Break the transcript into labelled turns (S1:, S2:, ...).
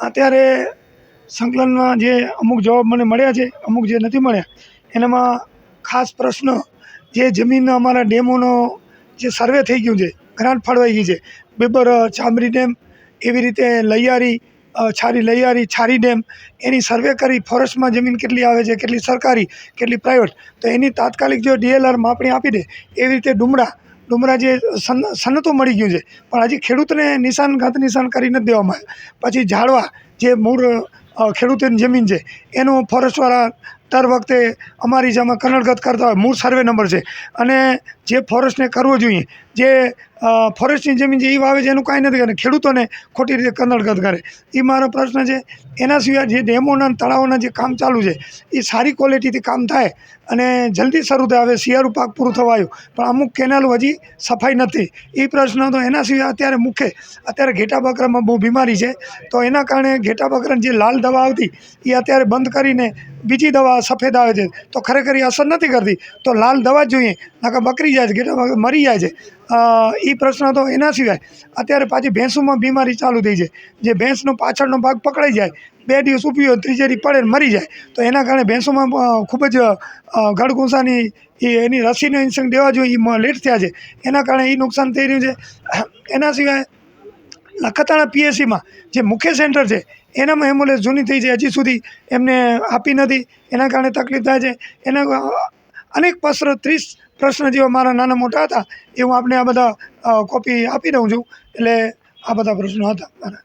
S1: અત્યારે સંકલનમાં જે અમુક જવાબ મને મળ્યા છે, અમુક જે નથી મળ્યા, એનામાં ખાસ પ્રશ્ન જે જમીન અમારા ડેમોનો જે સર્વે થઈ ગયું છે, ગ્રાન્ટ ફાળવાઈ ગઈ છે, બેબર ચામરી ડેમ, એવી રીતે લૈયારી છારી ડેમ, એની સર્વે કરી ફોરેસ્ટમાં જમીન કેટલી આવે છે, કેટલી સરકારી, કેટલી પ્રાઇવેટ, તો એની તાત્કાલિક જો DLR માપણી આપી દે, એવી રીતે ડુમરા જે સનતો મળી ગયું છે, પણ હજી ખેડૂતને ઘાત નિશાન કરી નથી દેવામાં આવ્યા. પછી ઝાડવા જે મૂળ ખેડૂતોની જમીન છે, એનું ફોરેસ્ટવાળા દર વખતે અમારી જેમાં કનડગત કરતા હોય, મૂળ સર્વે નંબર છે, અને જે ફોરેસ્ટને કરવો જોઈએ, જે ફોરેસ્ટની જમીન છે એ વાવે છે, એનું કાંઈ નથી કરે, ખેડૂતોને ખોટી રીતે કનડગત કરે. એ મારો પ્રશ્ન છે. એના સિવાય જે ડેમોના તળાવોના જે કામ ચાલુ છે, એ સારી ક્વોલિટીથી કામ થાય અને જલ્દી શરૂ થાય. હવે શિયાળુ પાક પૂરું થવા આવ્યું, પણ અમુક કેનાલો હજી સફાઈ નથી. એ પ્રશ્ન તો એના સિવાય અત્યારે ઘેટા બકરામાં બહુ બીમારી છે, તો એના કારણે ઘેટા બકરાની જે લાલ દવા આવતી એ અત્યારે બંધ કરીને બીજી દવા સફેદ આવે છે, તો ખરેખર એ અસર નથી કરતી. તો લાલ દવા જ જોઈએ, નકર બકરી જાય છે, ઘેટા બકરા મરી જાય છે. એ પ્રશ્ન તો એના સિવાય અત્યારે પાછી ભેંસોમાં બીમારી ચાલુ થઈ છે. જે ભેંસનો પાછળનો ભાગ પકડાઈ જાય, 2 દિવસ ઊભી હોય, ત્રીજે દી પડે ને મરી જાય, તો એના કારણે ભેંસોમાં ખૂબ જ ગળગૂંસાની એની રસીનું ઇન્જેક્શન દેવા જોઈએ, એ લેટ થયા છે, એના કારણે એ નુકસાન થઈ રહ્યું છે. એના સિવાય નખત્રાણા PSCમાં જે મુખ્ય સેન્ટર છે, એનામાં એમ્બ્યુલન્સ જૂની થઈ છે, હજી સુધી એમને આપી નથી, એના કારણે તકલીફ થાય છે. એના અનેક 30 પ્રશ્ન જેવા મારા નાના મોટા હતા, એ હું આપને આ બધા કોપી આપી દઉં છું. એટલે આ બધા પ્રશ્નો હતા મારા.